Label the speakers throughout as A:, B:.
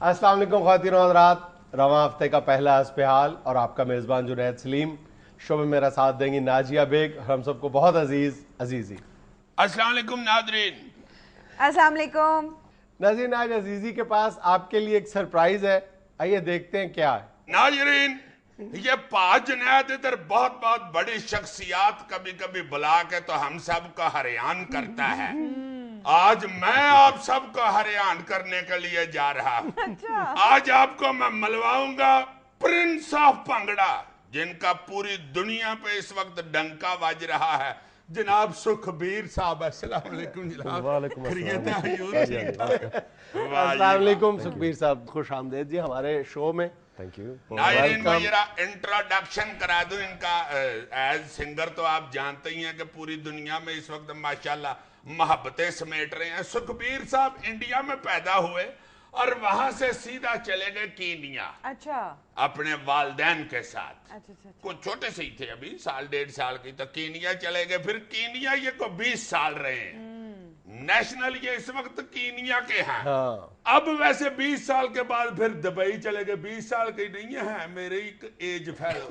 A: अस्सलाम वालेकुम ख़वातीन और हज़रात, रवां हफ्ते का पहला हस्बहाल और आपका मेज़बान जुनैद सलीम। शो में मेरा साथ देंगी नाजिया बेग, हम सबको बहुत अजीज़ी।
B: अस्सलाम वालेकुम नाज़रीन।
C: अस्सलाम वालेकुम
A: नाज़रीन, आज अजीज़ी के पास आपके लिए एक सरप्राइज है, आइए देखते हैं क्या है।
B: नाज़रीन, ये पाँच जुनैद इधर बहुत बहुत बड़ी शख्सियात कभी कभी बुला के तो हम सब को हरियान करता है। आज मैं आप सबको हरियान करने के लिए जा रहा हूँ। आज आपको मैं मिलवाऊंगा प्रिंस ऑफ भंगड़ा, जिनका पूरी दुनिया पे इस वक्त डंका बज रहा है, जनाब सुखबीर साहब। अस्सलाम वालेकुम जनाब।
A: वालेकुम
B: खैरियत है हजूर?
A: अस्सलाम वालेकुम सुखबीर साहब, खुश आमदेद जी हमारे शो में। Thank you.
B: नाज़रीन, मैं जरा इंट्रोडक्शन करा दूं इनका। एज सिंगर तो आप जानते ही हैं कि पूरी दुनिया में इस वक्त माशाल्लाह मोहब्बतें समेट रहे हैं। सुखबीर साहब इंडिया में पैदा हुए और वहां से सीधा चले गए कीनिया।
C: अच्छा,
B: अपने वालदैन के साथ।
C: अच्छा।
B: कुछ छोटे से ही थे, अभी साल डेढ़ साल की, तो कीनिया चले गए। फिर कीनिया ये को 20 साल रहे हैं। नेशनल ये इस वक्त कीनिया के हैं।
A: हाँ।
B: अब वैसे 20 साल के बाद फिर दुबई चले गए। 20 साल के नहीं है, मेरे एक एज फेलो।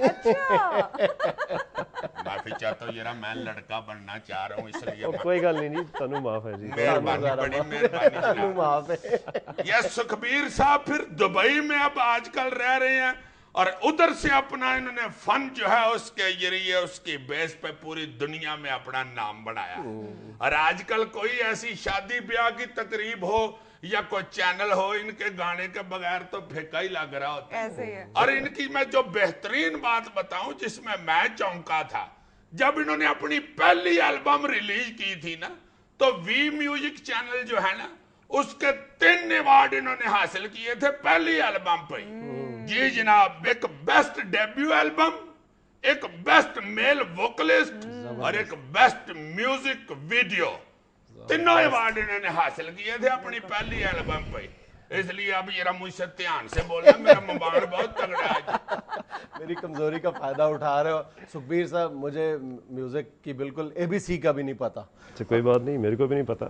B: माफी चाहता हूँ जरा, मैं लड़का बनना चाह रहा हूँ, इसलिए
A: कोई गल नहीं जी, तनु माफ है जी।
B: मेहरबानी, बड़ी मेहरबानी।
A: तनु माफ है।
B: ये सुखबीर साहब फिर दुबई में अब आजकल रह रहे हैं और उधर से अपना इन्होंने फन जो है उसके जरिए उसकी बेस पे पूरी दुनिया में अपना नाम बनाया। और आजकल कोई ऐसी शादी ब्याह की तकरीब हो या कोई चैनल हो, इनके गाने के बगैर तो फेंका ही लग रहा होता है।
C: ऐसे ही है।
B: और इनकी मैं जो बेहतरीन बात बताऊं, जिसमें मैं चौंका था, जब इन्होंने अपनी पहली एल्बम रिलीज की थी ना, तो वी म्यूजिक चैनल जो है ना, उसके 3 अवार्ड इन्होंने हासिल किए थे पहली एल्बम पे। जी जनाब, एक बेस्ट डेब्यू एल्बम, एक बेस्ट मेल वोकलिस्ट और एक बेस्ट म्यूजिक वीडियो, तीनों अवार्ड इन्होंने हासिल किए थे अपनी पहली एल्बम पे। इसलिए अब जरा मुझसे ध्यान से बोलना, मेरा मोबाइल बहुत तगड़ा है।
A: मेरी कमजोरी का फायदा उठा रहे हो सुखबीर साहब। मुझे म्यूजिक की बिल्कुल ABC का भी नहीं पता।
D: अच्छा, कोई बात नहीं, मेरे को भी नहीं पता।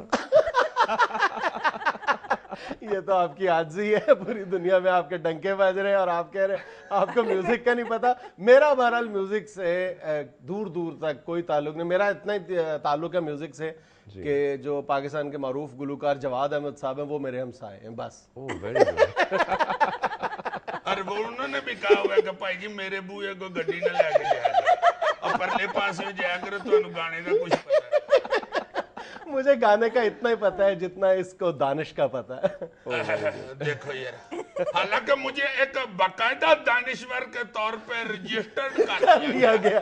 A: ये तो आपकी आजी है, पूरी दुनिया में आपके डंके बज रहे हैं और आप कह रहे हैं आपको म्यूजिक का नहीं पता। मेरा बहरहाल म्यूजिक से दूर दूर तक कोई ताल्लुक नहीं। मेरा इतना ही ताल्लुक है म्यूजिक से कि जो पाकिस्तान के मारूफ गुलूकार जवाद अहमद साहब हैं, वो मेरे हमसाए हैं बस।
D: ओह, वेरी गुड।
B: और वो उन्होंने भी कहा हुआ है कि भाई जी मेरे बूए को गड्डी न लेके जाया और परले पास में जाया करो, तो गाने का कुछ पता है।
A: मुझे गाने का इतना ही पता है जितना इसको दानिश का पता है।
B: देखो यार, हालांकि मुझे एक बाकायदा दानिश्वर के तौर पे रजिस्टर्ड कर
A: लिया गया।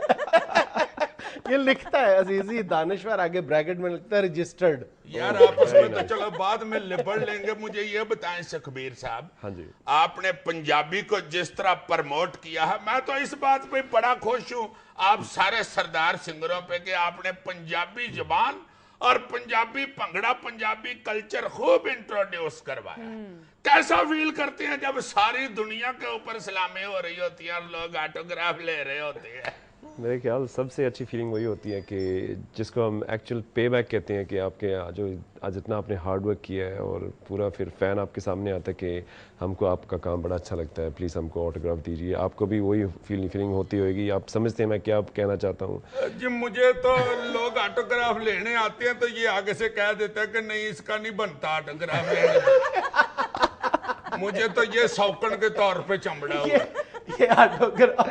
A: ये लिखता है अजीजी दानिश्वर, आगे ब्रैकेट में लिखता है रजिस्टर्ड।
B: यार आपस में तो चलो बाद में लिबड़ लेंगे। मुझे ये बताएं सुखबीर साहब,
D: हाँ जी,
B: आपने पंजाबी को जिस तरह प्रमोट किया है, मैं तो इस बात पे बड़ा खुश हूँ आप सारे सरदार सिंगरों पे कि आपने पंजाबी जुबान और पंजाबी भंगड़ा, पंजाबी कल्चर खूब इंट्रोड्यूस करवाया। कैसा फील करते हैं जब सारी दुनिया के ऊपर सलामी हो रही होती है और लोग ऑटोग्राफ ले रहे होते हैं?
D: मेरे ख्याल सबसे अच्छी फीलिंग वही होती है कि जिसको हम एक्चुअल पे बैक कहते हैं, कि आपके जो आज इतना आपने हार्ड वर्क किया है और पूरा फिर फैन आपके सामने आता है कि हमको आपका काम बड़ा अच्छा लगता है, प्लीज़ हमको ऑटोग्राफ दीजिए। आपको भी वही फीलिंग होती होगी। आप समझते हैं मैं क्या कहना चाहता हूँ?
B: जी मुझे तो लोग ऑटोग्राफ लेने आते हैं तो ये आगे से कह देता है कि नहीं इसका नहीं बनता ऑटोग्राफ लेने। मुझे तो ये सौकन के तौर पे चमड़ा हुआ
A: ये ऑटोग्राफ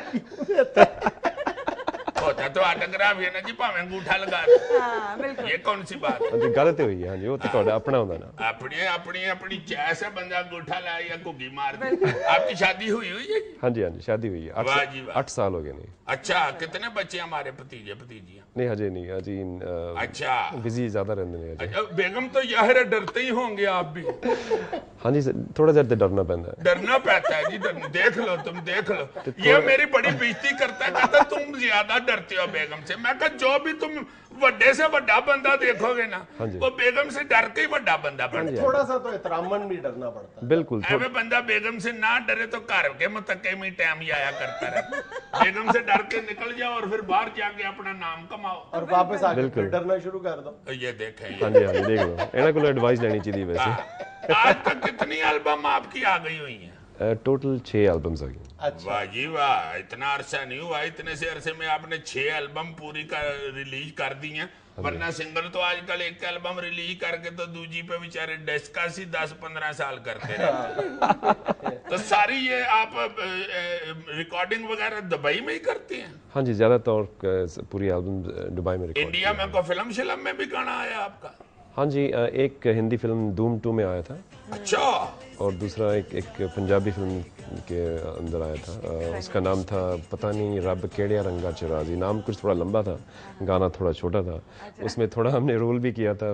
B: होता तो ऑटोग्राफ है ना जी, भावें अंगूठा लगा दो।
C: हाँ, बिल्कुल।
B: ये कौन सी बात है?
D: हाँ जी, गलत हुई है। हाँ जी, वो तो थोड़ा अपना होता ना।
B: अपनी चैस है, बंदा अंगूठा लाए या घुगी मार दे। आपकी शादी हुई है?
D: हाँ जी, हाँ जी, शादी हुई है।
B: वाह जी वाह।
D: 8 साल हो गए। नहीं,
B: अच्छा, कितने बच्चे हमारे भतीजे भतीजियां?
D: नहीं हजे नहीं, अजी
B: अच्छा,
D: बिजी ज्यादा रहते हैं।
B: अच्छा, बेगम तो यार डरते ही होंगे आप भी?
D: हाँ जी, थोड़ा ज्यादा डरना पैदा है।
B: डरना पड़ता है जी, देख लो तुम, देख लो। ये मेरी बड़ी बेइज्जती करता है, कहता तुम ज्यादा डरते हो बेगम से। मैं कहा जो भी तुम ਵੱਡੇ से बड़ा बंदा देखोगे ना, वो बेगम से डर के ही बड़ा बंदा बनता है।
A: थोड़ा सा तो एहतरामन भी डरना पड़ता है।
D: बिल्कुल।
B: ऐਵੇਂ बंदा बेगम से ना डरे तो घर के मुतक्के में टाइम ही आया करता रहे। बेगम से डर के निकल जाओ और फिर बाहर जाके अपना नाम कमाओ
A: और वापस आके फिर डरना शुरू कर दो।
B: ये देखें।
D: हाँ जी, हाँ जी, देख लो, इन्होंने को एडवाइस लेनी चाहिए वैसे।
B: आज तक कितनी एल्बम आपकी आ गई हुई हैं?
D: टोटल 6 एल्बम्स आ गई।
A: अच्छा
B: वाह जी वाह, इतना अरसा नहीं हुआ, इतने से अरसे में आपने 6 एल्बम पूरी रिलीज कर दी हैं। वरना सिंगर तो आजकल एक एल्बम रिलीज करके तो दूजी पे बेचारे डिस्कस ही 10-15 साल करते रहते। तो सारी ये आप रिकॉर्डिंग वगैरह दुबई में ही करती हैं?
D: हाँ जी, ज़्यादातर पूरी एल्बम दुबई में रिकॉर्ड
B: इंडिया में कोई फिल्म शिलम में भी गाना आया आपका?
D: हाँ जी, एक हिंदी फिल्म धूम 2 में आया था,
B: अच्छा,
D: और दूसरा एक पंजाबी फिल्म के अंदर आया था। उसका नाम था पता नहीं रब केड़िया रंगा चिराजी, नाम कुछ थोड़ा लंबा था, गाना थोड़ा छोटा था। उसमें थोड़ा हमने रोल भी किया था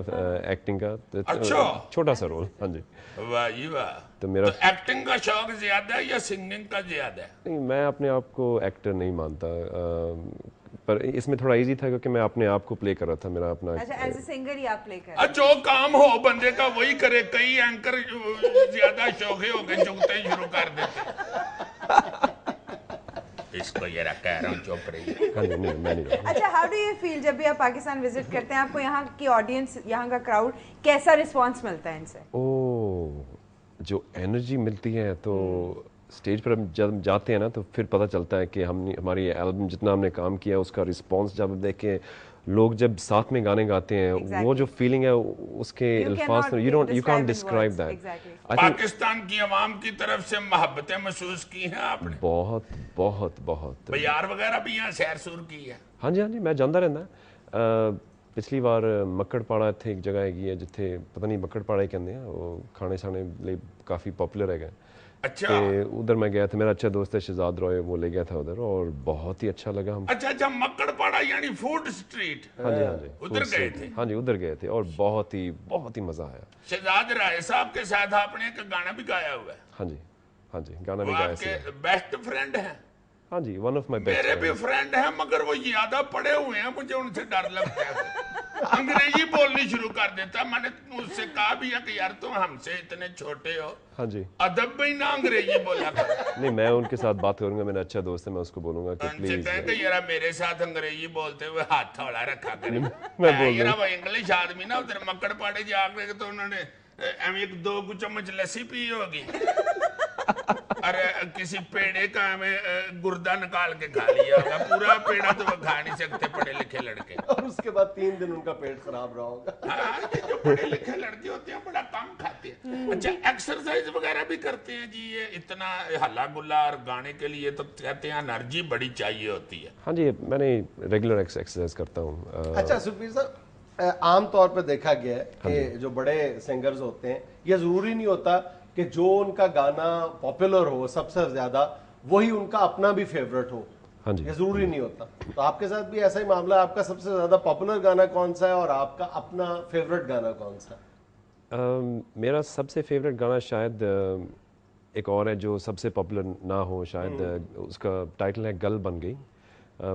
D: एक्टिंग का,
B: अच्छा।
D: छोटा सा रोल। हाँ जी।
B: वाह जी वाह।
D: तो मेरा
B: एक्टिंग का शौक ज्यादा है या सिंगिंग का ज्यादा है?
D: नहीं, मैं अपने आप को एक्टर नहीं मानता, पर इसमें थोड़ा इजी था क्योंकि मैं अपने आप को प्ले कर रहा था, मेरा अपना।
C: अच्छा, एज ए सिंगर ही आप प्ले कर
B: जो काम हो बंदे का वही करे। कई एंकर ज्यादा शौके हो गए, चुगते शुरू कर देते। इसको ये कह रहा हूँ, चुप रही।
D: हाँ जी, नहीं मैं नहीं।
C: अच्छा, हाउ डू यू फील जब भी आप पाकिस्तान विजिट करते हैं, आपको यहाँ की ऑडियंस, यहाँ का क्राउड कैसा रिस्पांस मिलता है इनसे?
D: ओ, जो एनर्जी मिलती है तो स्टेज पर हम जब जाते हैं ना तो फिर पता चलता है कि हमारी एल्बम जितना हमने काम किया उसका रिस्पांस जब देखें, लोग जब साथ में गाने गाते हैं, वो जो फीलिंग है उसके अल्फाज you can't describe that.
B: Pakistan की आवाम की तरफ से मोहब्बतें महसूस की हैं आपने?
D: बहुत बहुत बहुत।
B: बाजार वगैरह भी यहाँ सैर सूर की है?
D: हाँ जी, हाँ जी, मैं जाता रहना। पिछली बार मक्कड़पाड़ा ਇੱਥੇ एक जगह हैगी है जिथे पता नहीं मक्कड़पाड़ा ही कहते हैं, वो खाने शाने लिए काफ़ी पॉपुलर है।
B: अच्छा,
D: उधर मैं गया था, मेरा अच्छा दोस्त है शहजाद रॉय, वो ले गया था उधर और बहुत ही अच्छा लगा हमको।
B: अच्छा, मक्कड़पाड़ा यानी फूड स्ट्रीट?
D: हाँ जी, हाँ जी,
B: उधर गए थे?
D: हाँ जी, उधर गए थे और बहुत ही मजा आया।
B: शहजाद राय साहब के साथ आपने एक गाना भी गाया हुआ है?
D: हाँ जी, हाँ जी, गाना भी
B: वो
D: गाया
B: आपके बेस्ट फ्रेंड हैं?
D: हाँ जी, वन ऑफ माय बेस्ट।
B: मेरे भी फ्रेंड हैं, मगर वो ज्यादा पढ़े हुए हैं, मुझे उनसे डर लगता है। अंग्रेजी बोलनी शुरू कर देता। मैंने उससे कहा भी है कि यार तुम हमसे इतने छोटे हो,
D: हाँ जी,
B: अदब भी ना अंग्रेजी बोला कर।
D: नहीं मैं उनके साथ बात करूंगा, मेरा अच्छा दोस्त है, मैं उसको बोलूंगा कि
B: उनसे
D: प्लीज
B: कहें कि यार मेरे साथ अंग्रेजी बोलते हुए हाथ थोड़ा रखा करें।
D: मैं बोल
B: यार वो इंग्लिश आदमी ना उधर मक्कड़पाड़े जाके तो उन्होंने एक 2 चम्मच लस्सी पी होगी, अरे किसी पेड़े का हमें गुर्दा निकाल के खा लिया होगा। पूरा पेड़ा तो वो खा नहीं सकते पढ़े लिखे लड़के,
A: और उसके बाद 3 दिन उनका पेट खराब रहा होगा।
B: हाँ, ये जो पढ़े लिखे लड़के होते हैं बड़ा कम खाते हैं। अच्छा, एक्सरसाइज वगैरह भी करते हैं जी? ये इतना हल्ला गुल्ला और गाने के लिए तो कहते हैं एनर्जी बड़ी चाहिए होती है।
D: हाँ जी, मैंने रेगुलर एक्सरसाइज करता हूँ।
A: अच्छा सुखबीर साहब, आम तौर पर देखा गया है कि जो बड़े सिंगर्स होते हैं, ये जरूरी नहीं होता कि जो उनका गाना पॉपुलर हो सबसे ज्यादा वही उनका अपना भी फेवरेट हो।
D: हाँ जी,
A: ये जरूरी नहीं होता। तो आपके साथ भी ऐसा ही मामला है? आपका सबसे ज्यादा पॉपुलर गाना कौन सा है और आपका अपना फेवरेट गाना कौन सा है?
D: मेरा सबसे फेवरेट गाना शायद एक और है जो सबसे पॉपुलर ना हो शायद, उसका टाइटल है गल बन गई,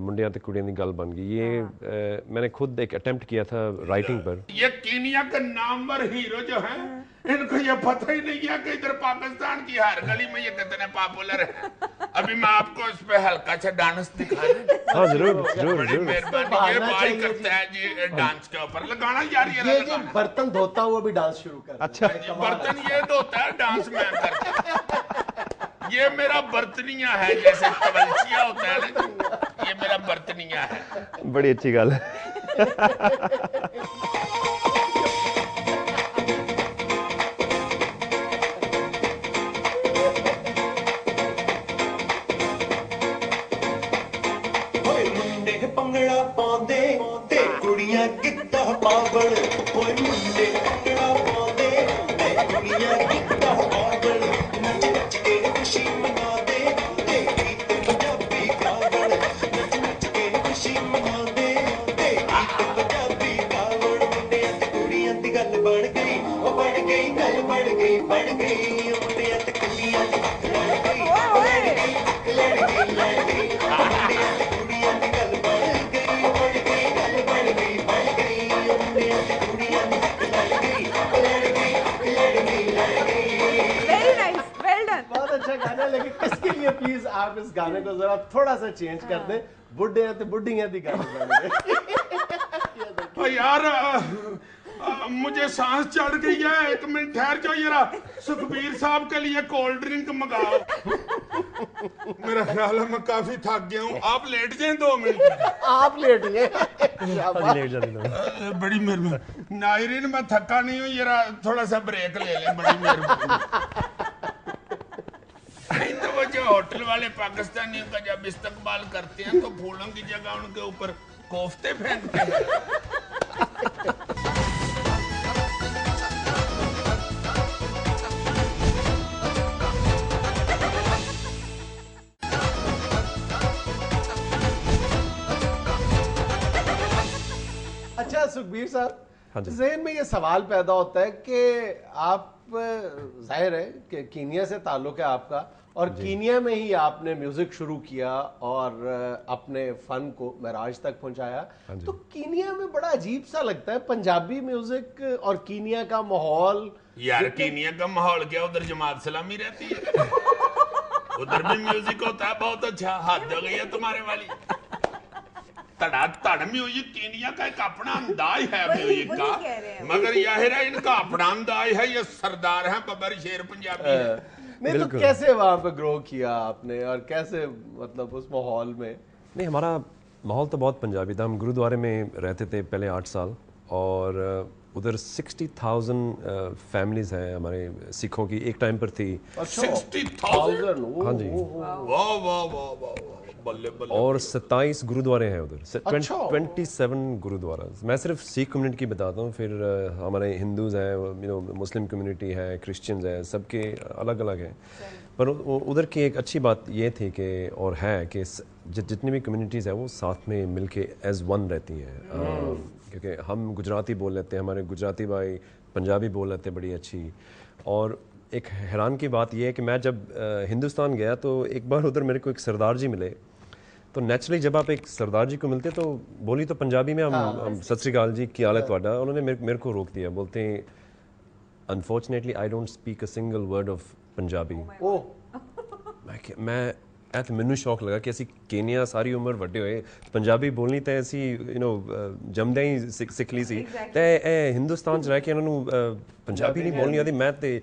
D: मुंडिया ते कुड़ियां दी गल बन गई। ये मैंने खुद एक अटेम्प्ट किया था राइटिंग पर।
B: ये कीनिया के नामवर हीरो जो हैं, इनको ये पता ही नहीं है कि इधर पाकिस्तान की हर गली में ये कितने पॉपुलर है। अभी मैं आपको इस पे हल्का सा डांस दिखा दूं?
D: हाँ जरूर जरूर
B: बड़ी
D: जरूर।
B: मेहरबानी, ये भाई करता है जी डांस के ऊपर लगाना यार। ये
A: ये बर्तन धोता हुआ भी डांस शुरू कर।
D: अच्छा,
B: बर्तन ये धोता है, डांस मैं करता। ये मेरा बर्तनिया है, जैसे कवलचिया होता है ना, ये मेरा बर्तनिया है।
D: बड़ी अच्छी गल है।
E: ਭੰਗੜਾ ਪਾਉਂਦੇ ਤੇ ਕੁੜੀਆਂ ਗਿੱਧਾ ਪਾਵਣ, ਓਏ ਮੁੰਡੇ ਭੰਗੜਾ ਪਾਉਂਦੇ ਤੇ ਕੁੜੀਆਂ ਗਿੱਧਾ ਪਾਵਣ, ਨੱਚ ਨੱਚ ਕੇ ਖੁਸ਼ੀ ਮਨਾਉਂਦੇ ਤੇ ਗੀਤ ਪੰਜਾਬੀ ਗਾਵਣ, ਨੱਚ ਨੱਚ ਕੇ ਖੁਸ਼ੀ ਮਨਾਉਂਦੇ ਤੇ ਗੀਤ ਪੰਜਾਬੀ ਗਾਵਣ। ਮੁੰਡਿਆਂ ਤੇ ਕੁੜੀਆਂ ਦੀ ਗੱਲ ਬਣ ਗਈ, ਉਹ ਬਣ ਗਈ ਗੱਲ ਬਣ ਗਈ ਬਣ ਗਈ, ਮੁੰਡਿਆਂ ਤੇ ਕੁੜੀਆਂ ਦੀ ਲੜ ਗਈ ਲੜ ਗਈ ਲੜ ਗਈ ਲੜ ਗਈ, ਮੁੰਡਿਆਂ ਤੇ ਕੁੜੀਆਂ ਦੀ ਗੱਲ ਬਣ ਗਈ, ਉਹ ਬਣ ਗਈ ਗੱਲ ਬਣ ਗਈ ਬਣ ਗਈ, ਮੁੰਡਿਆਂ ਤੇ ਕੁੜੀਆਂ ਦੀ ਲੜ ਗਈ ਲੜ ਗਈ ਲੜ ਗਈ ਲੜ ਗਈ।
C: Very nice, well done.
A: बहुत अच्छा गाना है, लेकिन इसके लिए प्लीज आप इस गाने को जरा थोड़ा सा चेंज कर दें। बुड्ढे हैं तो बुड्ढियां दी गाने बन गए।
B: ओ यार मुझे सांस चढ़ गई है, 1 मिनट ठहर जाओ जरा, सुखबीर साहब के लिए कोल्ड ड्रिंक मंगाओ। मेरा ख्याल है मैं काफी थक गया हूँ, आप लेट जाएं 2 मिनट।
A: आप लेट गए।
D: अभी लेट जाते हैं।
B: बड़ी मेहरबानी नायरीन, मैं थका नहीं हूँ, जरा थोड़ा सा ब्रेक ले लें, बड़ी मेहरबानी। नहीं तो वो जो होटल वाले पाकिस्तानियों का जब इस्तकबाल करते हैं तो फूलों की जगह उनके ऊपर कोफ्ते फेंकते हैं।
A: अच्छा सुखबीर साहब,
D: हाँ जी।
A: ज़हन में ये सवाल पैदा होता है कि आप जाहिर है कि कीनिया से ताल्लुक है आपका, और कीनिया में ही आपने म्यूजिक शुरू किया और अपने फन को महराज तक पहुंचाया। तो कीनिया में बड़ा अजीब सा लगता है पंजाबी म्यूजिक और कीनिया का माहौल।
B: यार कीनिया का माहौल क्या, उधर जमात सलामी रहती है, उधर भी म्यूजिक होता है बहुत अच्छा। हद हो गई है तुम्हारे वाली। तड़ म्यूजिक कीनिया का एक अपना अंदाज है म्यूजिक
C: वही
B: का,
C: कह रहे हैं।
B: मगर जाहिर है इनका अपना अंदाज है, ये सरदार हैं, बबर शेर पंजाबी है।
A: नहीं तो कैसे वहां पे ग्रो किया आपने, और कैसे मतलब उस माहौल में?
D: नहीं, हमारा माहौल तो बहुत पंजाबी था। हम गुरुद्वारे में रहते थे पहले 8 साल, और उधर 60,000 फैमिलीज हैं हमारे सिखों की, एक टाइम पर थी।
B: 60,000।
D: हाँ जी।
B: वाह वाह वाह वाह वाह, बल्ले बल्ले।
D: और 27 गुरुद्वारे हैं उधर।
A: अच्छा।
D: 27 गुरुद्वारा। मैं सिर्फ सिख कम्युनिटी की बताता हूँ, फिर हमारे हिंदूज हैं, मुस्लिम कम्युनिटी है, क्रिश्चियंस हैं, सबके अलग अलग हैं। पर उधर की एक अच्छी बात ये थी कि, और है कि जितनी भी कम्युनिटीज़ हैं वो साथ में मिलके एज वन रहती हैं। क्योंकि हम गुजराती बोल लेते हैं, हमारे गुजराती भाई पंजाबी बोल लेते हैं बड़ी अच्छी। और एक हैरान की बात यह है कि मैं जब हिंदुस्तान गया तो एक बार उधर मेरे को एक सरदार जी मिले। तो नेचुरली जब आप एक सरदार जी को मिलते तो बोली तो पंजाबी में हम सत श्री अकाल जी की हालत वाडा, उन्होंने मेरे को रोक दिया, बोलते हैं unfortunately I don't speak a single word of Punjabi. मैं तो मैनू शौक लगा कि असी केनिया सारी उम्र ਵੱਡੇ ਹੋਏ ਪੰਜਾਬੀ ਬੋਲਣੀ ਤਾਂ ਅਸੀਂ ਜੰਮਦੇ ਹੀ ਸਿੱਖ ਲਈ ਸੀ, ਤੇ ਇਹ ਹਿੰਦੁਸਤਾਨ 'ਚ ਰਹਿ ਕੇ ਇਹਨਾਂ ਨੂੰ ਪੰਜਾਬੀ ਨਹੀਂ ਬੋਲਣੀ ਆਉਂਦੀ। ਮੈਂ ਤੇ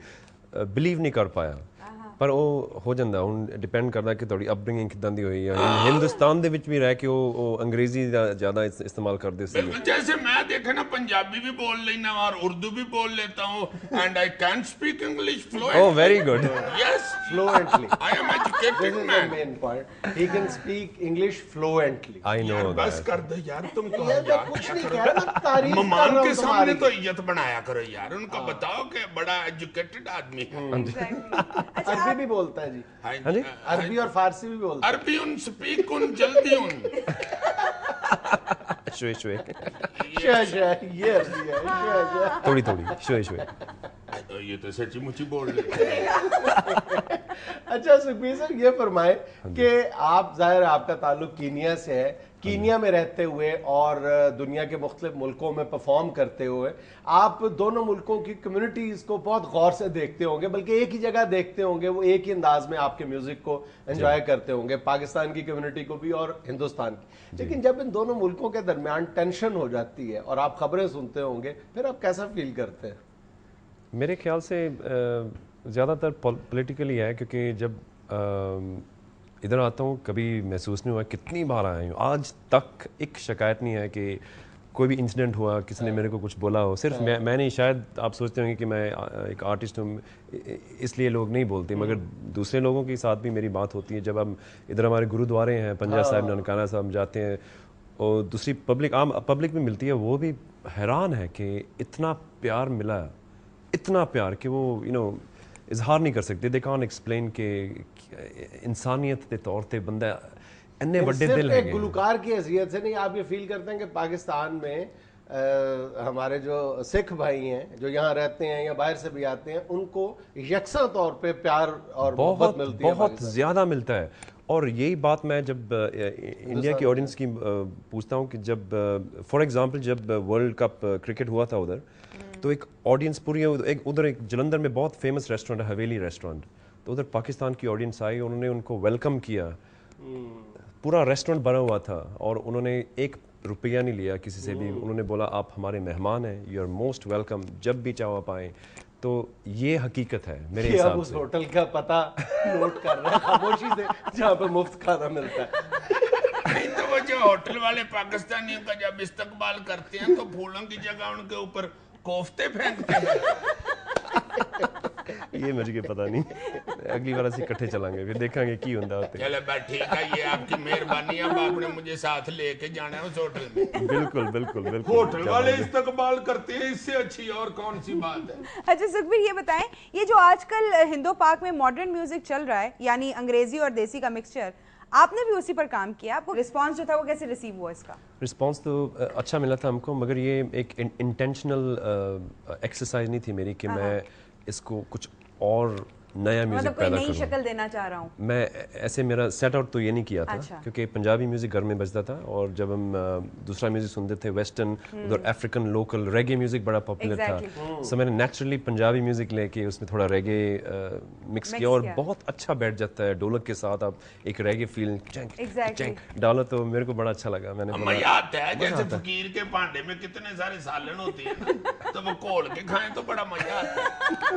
D: ਬਿਲੀਵ ਨਹੀਂ ਕਰ ਪਾਇਆ, ਪਰ ਉਹ ਹੋ ਜਾਂਦਾ। ਹੁਣ ਡਿਪੈਂਡ ਕਰਦਾ ਕਿ ਤੁਹਾਡੀ ਅਪਬ੍ਰਿੰਗਿੰਗ ਕਿੱਦਾਂ ਦੀ ਹੋਈ ਹੈ। ਹਿੰਦੁਸਤਾਨ ਦੇ ਵਿੱਚ ਵੀ ਰਹਿ ਕੇ ਉਹ ਅੰਗਰੇਜ਼ੀ ਦਾ ਜ਼ਿਆਦਾ ਇਸਤੇਮਾਲ ਕਰਦੇ ਸੀ।
B: बिल्कुल जैसे मैं देखे ना पंजाबी भी बोल लेना और उर्दू भी बोल लेता हूँ, and I can speak English fluent.
D: Oh very good.
B: Yes,
A: Fluently.
B: I am
A: This
B: educated
A: is the
B: man.
A: main point. He can speak English fluently.
D: I know
B: बस
D: दैट।
B: कर दो यार, तुम तो
A: यार, मैं कुछ नहीं कह रहा, मैं तारीफ कर
B: मेहमान
A: रहा
B: के
A: हूँ
B: सामने
A: तुम्हारी।
B: तो इज्जत बनाया करो यार, उनको बताओ कि बड़ा एजुकेटेड आदमी है।
C: अच्छा,
A: अरबी भी बोलता है जी,
D: हाँ जी।
A: अरबी और फारसी भी बोलता है।
B: अरबी उन स्पीक उन जल्दी उन।
D: ਸ਼ੋਏ ਸ਼ੋਏ
A: ये अरबी है, शे।
D: ਥੋੜੀ ਥੋੜੀ ਸ਼ੋਏ ਸ਼ੋਏ।
B: ये तो सच्ची मुच्ची बोल लेते हैं।
A: अच्छा सुखबीर सर, ये फरमाए कि आप जाहिर है आपका ताल्लुक कीनिया से है, कीनिया में रहते हुए और दुनिया के मुख्तलिफ मुल्कों में परफॉर्म करते हुए आप दोनों मुल्कों की कम्युनिटीज़ को बहुत गौर से देखते होंगे, बल्कि एक ही जगह देखते होंगे, वो एक ही अंदाज में आपके म्यूज़िक को एंजॉय करते होंगे, पाकिस्तान की कम्युनिटी को भी और हिंदुस्तान की। लेकिन जब इन दोनों मुल्कों के दरमियान टेंशन हो जाती है और आप खबरें सुनते होंगे, फिर आप कैसा फील करते हैं?
D: मेरे ख्याल से ज़्यादातर पॉलिटिकली है, क्योंकि जब इधर आता हूँ कभी महसूस नहीं हुआ, कितनी बार आया हूँ आज तक एक शिकायत नहीं है कि कोई भी इंसिडेंट हुआ, किसी ने मेरे को कुछ बोला हो। सिर्फ मैं नहीं, शायद आप सोचते होंगे कि मैं एक आर्टिस्ट हूँ इसलिए लोग नहीं बोलते, मगर दूसरे लोगों के साथ भी मेरी बात होती है। जब हम इधर हमारे गुरुद्वारे हैं, पंजा साहिब, ननकाना साहब, हम जाते हैं और दूसरी पब्लिक, आम पब्लिक भी मिलती है, वो भी हैरान है कि इतना प्यार मिला, इतना प्यार कि वो इजहार नहीं कर सकते। दे कांट एक्सप्लेन के इंसानियत के तौर पे बंदा इन्ने बड़े दिल है।
A: गुलकार की हैसियत से नहीं, आप ये फील करते हैं कि पाकिस्तान में हमारे जो सिख भाई हैं जो यहाँ रहते हैं या बाहर से भी आते हैं, उनको यकसा तौर पे प्यार और मोहब्बत मिलती है?
D: बहुत ज़्यादा मिलता है। और यही बात मैं जब इंडिया की ऑडियंस की पूछता हूँ कि जब फॉर एग्जांपल जब वर्ल्ड कप क्रिकेट हुआ था उधर, तो एक ऑडियंस पूरी उधर एक जलंधर में बहुत फेमस रेस्टोरेंट है, हवेली रेस्टोरेंट, तो उधर पाकिस्तान की ऑडियंस आई, उन्होंने उनको वेलकम किया। पूरा रेस्टोरेंट भरा हुआ था और उन्होंने 1 रुपया नहीं लिया किसी से भी। उन्होंने बोला आप हमारे मेहमान हैं, यू आर मोस्ट वेलकम, जब भी चाहो आप आएँ। तो ये हकीकत है मेरे
A: कि आप
D: हिसाब
A: उस
D: से।
A: होटल का पता नोट कर रहे हैं खामोशी से जहाँ पे मुफ्त खाना मिलता है।
B: नहीं तो वो जो होटल वाले पाकिस्तानियों का जब इस्तकबाल करते हैं तो फूलों की जगह उनके ऊपर कोफ्ते फेंकते हैं।
D: ये मुझे पता नहीं, अगली बार ਅਸੀਂ ਇਕੱਠੇ चलांगे फिर देखेंगे की ਹੁੰਦਾ होते।
B: चलो बस ठीक है, ये आपकी मेहरबानी, अब आपने मुझे साथ लेके जाना है उस होटल में।
D: बिल्कुल बिल्कुल बिल्कुल
B: होटल वाले इस्तकबाल करते हैं, इससे अच्छी और कौन सी बात है।
C: अच्छा सुखबीर ये बताएं, ये जो आजकल हिंदो पाक में मॉडर्न म्यूजिक चल रहा है यानी अंग्रेजी और देसी का मिक्सचर, आपने भी उसी पर काम किया, आपको रिस्पांस जो था वो कैसे रिसीव हुआ इसका?
D: रिस्पांस तो अच्छा मिला था हमको, मगर ये एक इंटेंशनल एक्सरसाइज नहीं थी मेरी कि मैं इसको कुछ और नया म्यूजिक
C: मतलब कोई
D: पैदा
C: नई
D: करूं।
C: शक्ल देना चाह रहा हूँ
D: मैं ऐसे मेरा सेट आउट तो ये नहीं किया था।
C: अच्छा।
D: क्योंकि पंजाबी म्यूजिक घर में बजता था और जब हम दूसरा म्यूजिक सुनते थे वेस्टर्न, उधर अफ्रीकन लोकल रेगे म्यूजिक बड़ा पॉपुलर था। सो मैंने नेचुरली पंजाबी म्यूजिक लेके उसमें थोड़ा रेगे मिक्स किया और बहुत अच्छा बैठ जाता है। ढोलक के साथ आप एक रेगे फील डालो तो मेरे को बड़ा अच्छा लगा। मैंने बोला
B: मजा आता है, जैसे फकीर के भांडे में कितने सारे सालन होते हैं ना, तो वो घोल के खाएं तो बड़ा मजा आता है।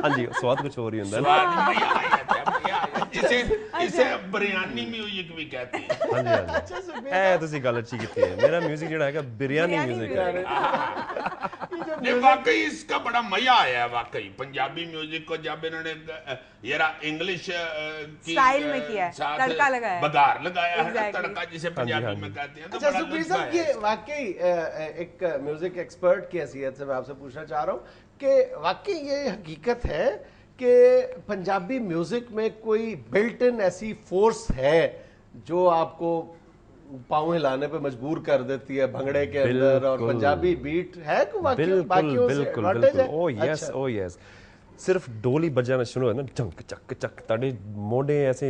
D: हाँ जी, स्वाद कुछ और ही होता है।
B: स्वाद मजा आ जाता है, मजा आ जाता है। इसे बिरयानी म्यूजिक भी कहते हैं।
D: हाँ जी हाँ जी, ए ਤੁਸੀਂ ਗੱਲ अच्छी की है। मेरा म्यूजिक ਜਿਹੜਾ ਹੈਗਾ बिरयानी म्यूजिक है।
B: ये वाकई इसका बड़ा मजा आया है वाकई पंजाबी म्यूजिक को, जब इन्होंने यार इंग्लिश की
C: स्टाइल में किया है,
B: साथ
C: तड़का लगाया है।
B: बघार लगाया है ना,
C: Exactly.
B: तड़का जिसे पंजाबी में कहते हैं। तो
A: अच्छा
B: बड़ा
A: सुखबीर
B: लुत्फ
A: साहब,
B: आया
A: ये वाकई एक म्यूजिक एक्सपर्ट की हैसियत से मैं आपसे पूछना चाह रहा हूँ कि वाकई ये हकीकत है कि पंजाबी म्यूजिक में कोई बिल्ट इन ऐसी फोर्स है जो आपको पाँव हिलाने पे मजबूर कर देती है भंगड़े के अंदर, और
D: बिल्कुल।
A: पंजाबी बीट है को
D: बिल्कुल
A: बाकियों से
D: बिल्कुल
A: advantage
D: बिल्कुल,
A: है?
D: ओ यस
A: अच्छा।
D: ओ यस। सिर्फ डोली बजाना शुरू है ना, चंक चक चक, ताड़े मोड़े ऐसे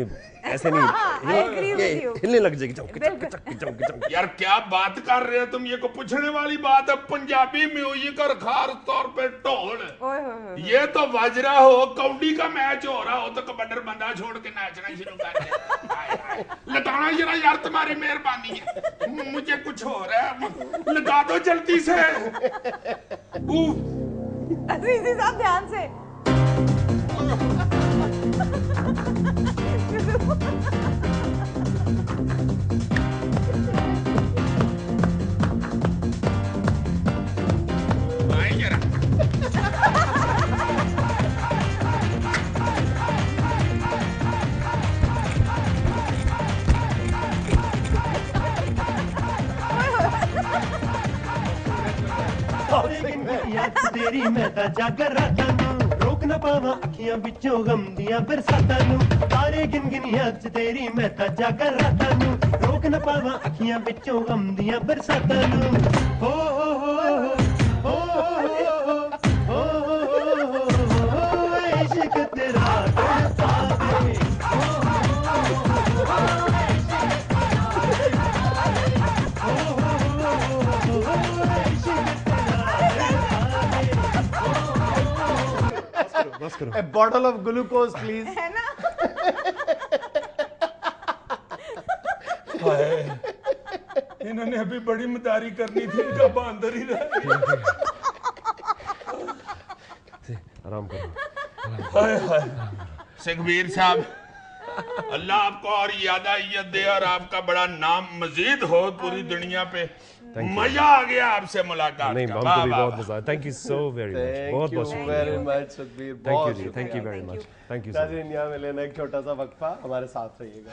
D: ऐसे नहीं,
C: I agree with you.
D: हिलने लग जाएगी चंक चक
C: बिल्कुल।
D: चक चंक चक।
B: यार क्या बात कर रहे हो तुम, ये को पूछने वाली बात है। पंजाबी म्यूजिक और खास तौर पे ढोल,
C: ओए होए होए।
B: ये तो बजरा हो, कौडी का मैच हो रहा हो तो कबड्डर बंदा छोड़ के नाचना शुरू कर दे। हाय हाय, लगाना जरा यार, तुम्हारी मेहरबानी है, मुझे कुछ हो रहा है, लगा दो जल्दी से।
C: अजीजी साहब ध्यान से।
B: आए जरा।
F: तेरी मैं ता जागर रातां नूं रोक ना पावां अखियां विचों गम दियां बरसातां नूं तारे गिन गिन याद च तेरी मैं ता जागर रातां नूं रोक ना पावां अखियां विचों गम दियां बरसातां नूं हो इश्क तेरा तड़पावे
D: बस करो।
A: A bottle of glucose please.
C: है ना?
B: इन्होंने अभी बड़ी मदारी करनी थी, इनका बांदर ही रह गया।
D: आराम करो।
B: सुखबीर साहब, अल्लाह आपको और ज्यादा इज्जत दे और आपका बड़ा नाम मजीद हो पूरी दुनिया पे। मजा आ गया आपसे मुलाकात
D: नहीं,
B: का।
D: हमको
B: वाह,
D: भी
B: वाह,
D: बहुत
B: वाह।
D: मजा आया। Thank you so very much,
A: Thank
D: बहुत
A: you
D: बहुत शुक्रिया।
A: very much सुखबीर,
D: थैंक यू
A: बहुत
D: जी, thank you very much, thank you.
A: नाज़रीन, यहाँ में लेना एक छोटा सा वक्फा, हमारे साथ रहिएगा।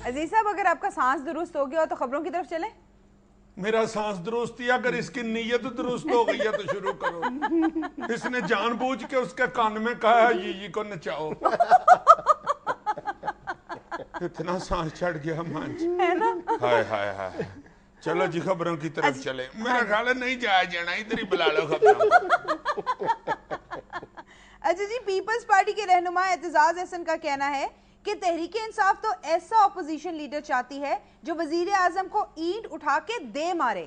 C: अजीज साहब, अगर आपका सांस दुरुस्त हो गया हो तो खबरों की तरफ चलें?
B: मेरा सांस दुरुस्त ही, अगर इसकी नीयत दुरुस्त हो गई है तो शुरू करो। इसने जानबूझ के उसके कान में कहा ये को नचाओ। इतना सांस चढ़ गया मंच,
C: है ना?
B: हाय हाय हाय। चलो जी खबरों की तरफ चले। मेरा ख्याल है नहीं जाया जाना, इधर ही बुला लो खबरों को।
C: अच्छा जी, पीपल्स पार्टी के रहनुमा एतजाज हसन का कहना है کہ تحریک انصاف تو ایسا اپوزیشن لیڈر چاہتی ہے جو وزیر اعظم کو اینٹ اٹھا کے دے مارے.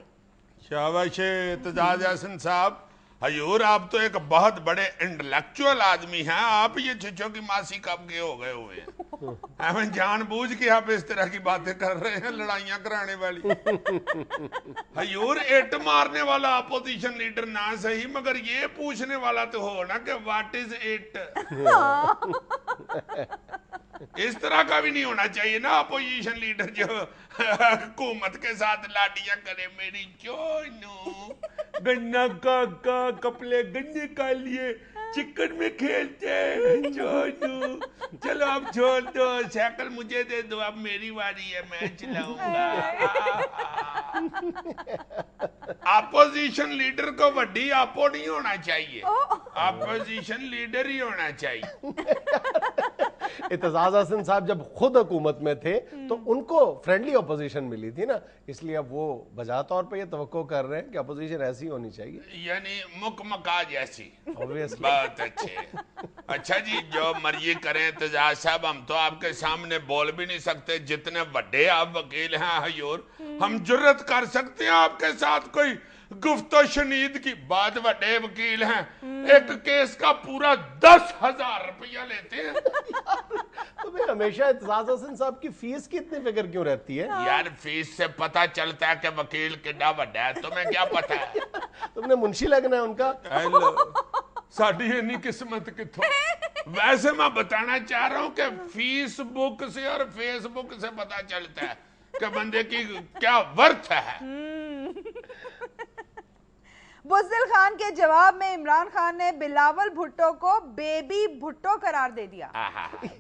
B: شاباش اعتزاز احسن صاحب. حضور آپ تو ایک بہت بڑے انٹلیکچوئل آدمی ہیں. آپ یہ چچو کی ماسی کب کے ہو گئے ہوئے ہیں؟ ہمیں جان بوجھ کے آپ اس طرح کی باتیں کر رہے ہیں, لڑائیاں کرانے والی. حضور اٹ مارنے والا اپوزیشن لیڈر نہ صحیح, مگر یہ پوچھنے والا تو ہو نا کہ واٹ از اٹ. اس طرح کا بھی نہیں ہونا چاہیے نا اپوزیشن لیڈر جو حکومت کے ساتھ لاڈیاں کرے. میری چونو گنا کاکا کپلے گنے کا لیے چکن میں کھیلتے ہیں. چونو چلو اب چھوڑ دو, سائیکل مجھے دے دو, اب میری واری ہے, میں چلاؤں گا. اپوزیشن لیڈر کو وڈی اپو نہیں ہونا چاہیے, اپوزیشن لیڈر ہی ہونا چاہیے.
A: اعتزاز حسن صاحب جب خود حکومت میں تھے تو ان کو فرینڈلی اپوزیشن ملی تھی نا, اس لیے اب وہ بجا طور پہ یہ توقع کر رہے ہیں کہ اپوزیشن ایسی ہونی چاہیے,
B: یعنی مکمکا جیسی.
A: obviously.
B: بہت اچھے. اچھا جی, جو مرضی کریں اعتزاز صاحب, ہم تو آپ کے سامنے بول بھی نہیں سکتے. جتنے بڑے آپ وکیل ہیں حضور, ہم جرت کر سکتے ہیں آپ کے ساتھ کوئی گفت و شنید کی بات. بڑے وکیل ہیں, ایک کیس کا پورا 10,000 روپیہ لیتے ہیں.
A: تمہیں ہمیشہ اعتزاز حسن صاحب کی فیس کی اتنی فکر کیوں رہتی ہے؟
B: یار فیس سے پتا چلتا ہے کہ وکیل کڈا بڑا ہے, تمہیں کیا پتا ہے؟
A: تم نے منشی لگنا ہے ان کا.
B: ساڑھی نہیں قسمت کتھو. ویسے میں بتانا چاہ رہا ہوں کہ فیس بک سے اور فیس بک سے پتا چلتا ہے کہ بندے کی کیا ورتھ ہے.
C: بزدل خان کے جواب میں عمران خان نے بلاول بھٹو کو بیبی بھٹو قرار دے دیا.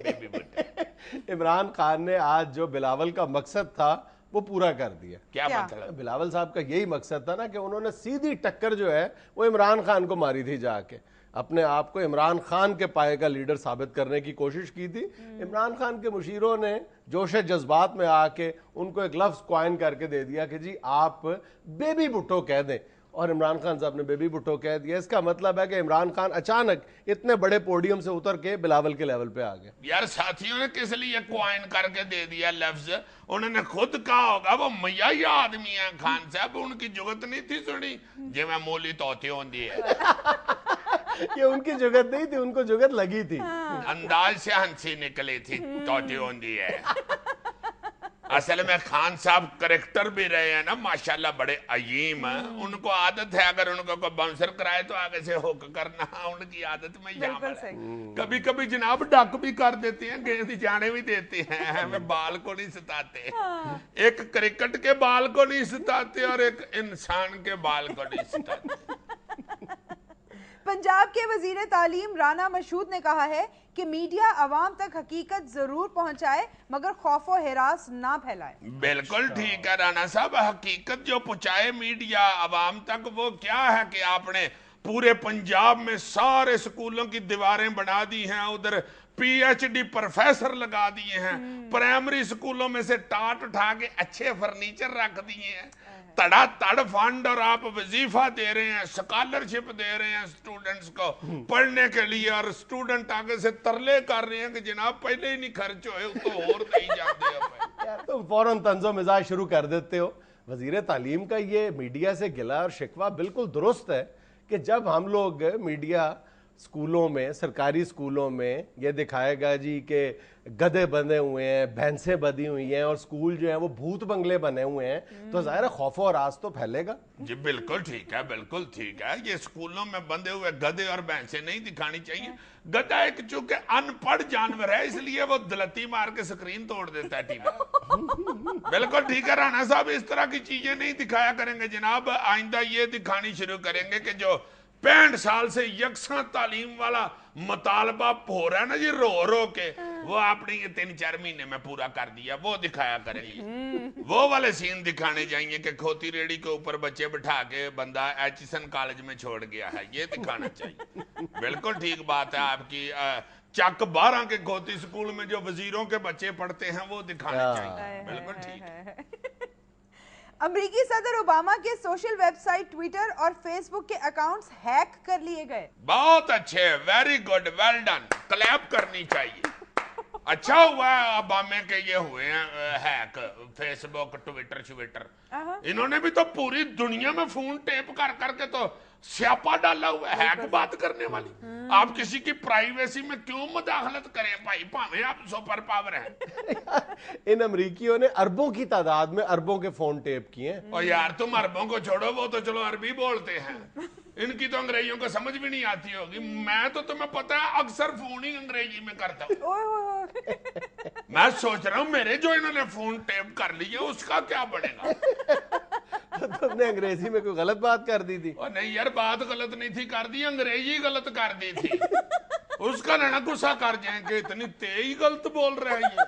B: بیبی بھٹو.
A: عمران خان نے آج جو بلاول کا مقصد تھا وہ پورا کر دیا.
B: کیا مطلب؟
A: بلاول صاحب کا یہی مقصد تھا نا کہ انہوں نے سیدھی ٹکر جو ہے وہ عمران خان کو ماری تھی, جا کے اپنے آپ کو عمران خان کے پائے کا لیڈر ثابت کرنے کی کوشش کی تھی. عمران خان کے مشیروں نے جوش جذبات میں آ کے ان کو ایک لفظ کوائن کر کے دے دیا کہ جی آپ بیبی بھٹو کہہ دیں, اور عمران خان صاحب نے بیبی بھٹو کہہ دیا. اس کا مطلب ہے کہ عمران خان اچانک اتنے بڑے پوڈیم سے اتر کے بلاول کے لیول پہ آ گئے.
B: یار ساتھیوں نے کس لیے کوائن کر کے دے دیا لفظ؟ انہوں نے خود کہا ہوگا, وہ میائی آدمی ہیں خان صاحب, ان کی جگت نہیں تھی سنی جی میں مولی توتی ہوندی ہے.
A: یہ ان کی جگت نہیں تھی, ان کو جگت لگی تھی.
B: انداز سے ہنسی نکلی تھی, توتی ہوندی ہے. اصل میں خان صاحب کریکٹر بھی رہے ہیں نا ماشاءاللہ, بڑے عظیم ہیں. ان کو عادت ہے اگر ان کو کوئی باؤنسر کرائے تو آگے سے ہوک کرنا, ان کی عادت میں شامل ہے. کبھی کبھی جناب ڈک بھی کر دیتے ہیں, گیند جانے بھی دیتے ہیں, ہمیں بال کو نہیں ستاتے. ایک کرکٹ کے بال کو نہیں ستاتے اور ایک انسان کے بال کو نہیں ستاتے.
C: پنجاب کے وزیر تعلیم رانا مشہود نے کہا ہے کہ میڈیا عوام تک حقیقت ضرور پہنچائے مگر خوف و ہراس نہ پھیلائے.
B: بالکل ٹھیک ہے رانا صاحب, حقیقت جو پہنچائے میڈیا عوام تک وہ کیا ہے کہ آپ نے پورے پنجاب میں سارے سکولوں کی دیواریں بنا دی ہیں, ادھر پی ایچ ڈی پروفیسر لگا دیے ہیں, پرائمری سکولوں میں سے ٹاٹ اٹھا کے اچھے فرنیچر رکھ دیے ہیں, تڑا تڑ فنڈ, اور آپ وظیفہ دے رہے ہیں, سکالرشپ دے رہے ہیں سٹوڈنٹس کو پڑھنے کے لیے, اور سٹوڈنٹ آگے سے ترلے کر رہے ہیں کہ جناب پہلے ہی نہیں خرچ ہوئے تو اور نہیں جاتے.
A: تم فوراً طنز و مزاج شروع کر دیتے ہو. وزیر تعلیم کا یہ میڈیا سے گلہ اور شکوہ بالکل درست ہے کہ جب ہم لوگ میڈیا اسکولوں میں, سرکاری اسکولوں میں یہ دکھائے گا جی کہ گدھے بندے ہوئے ہیں, بھینسیں بدی ہوئی ہیں, اور اسکول جو ہیں وہ بھوت بنگلے بنے ہوئے ہیں, تو ظاہر ہے خوف و ہراس تو پھیلے گا.
B: جی بالکل ٹھیک ہے, بالکل ٹھیک ہے. یہ اسکولوں میں بندے ہوئے گدھے اور بھینسیں نہیں دکھانی چاہیے. گدھا ایک چونکہ ان پڑھ جانور ہے, اس لیے وہ دلتی مار کے سکرین توڑ دیتا ہے ٹی وی. بالکل ٹھیک ہے رانا صاحب, اس طرح کی چیزیں نہیں دکھایا کریں گے جناب. آئندہ یہ دکھانی شروع کریں گے کہ جو 65 سال سے یکساں تعلیم والا مطالبہ ہو رہا ہے نا جی رو رو کے, وہ آپ نے یہ 3-4 مہینے میں پورا کر دیا, وہ دکھایا کریں گے. وہ والے سین دکھانے جائیں کہ کھوتی ریڑی کے اوپر بچے بٹھا کے بندہ ایچسن کالج میں چھوڑ گیا ہے, یہ دکھانا چاہیے. بالکل ٹھیک بات ہے آپ کی. چک 12 کے کھوتی سکول میں جو وزیروں کے بچے پڑھتے ہیں وہ دکھانا چاہیے. بالکل ٹھیک.
C: امریکی صدر اوباما کے سوشل ویب سائٹ ٹویٹر اور فیس بک کے اکاؤنٹس ہیک کر لیے گئے.
B: بہت اچھے, ویری گڈ, ویل ڈن, کلیپ کرنی چاہیے. अच्छा हुआ ओबामा के ये हुए हैं हैक, फेसबुक ट्विटर श्विटर, इन्होंने भी तो पूरी दुनिया में फोन टेप कर करके तो स्यापा डाला हुआ है हैक बात करने वाली। आप किसी की प्राइवेसी में क्यों मुदाखलत करें भाई, भावे आप सुपर पावर हैं।
A: इन अमरीकियों ने अरबों की तादाद में अरबों के फोन टेप किए हैं।
B: और यार तुम अरबों को छोड़ो, वो तो चलो अरबी बोलते हैं, इनकी तो अंग्रेजियों को समझ भी नहीं आती होगी। मैं तो तुम्हें पता है अक्सर फोन ही अंग्रेजी में करता हूँ।
C: ओए होए होए।
B: मैं सोच रहा हूँ मेरे जो इन्होंने फोन टेप कर लिया उसका क्या बनेगा।
A: तो तुमने अंग्रेजी में कोई गलत बात कर दी थी?
B: और नहीं यार, बात गलत नहीं थी कर दी, अंग्रेजी गलत कर दी थी। उसका ना गुस्सा कर जाएंगे, इतनी तेज गलत बोल रहे हैं ये।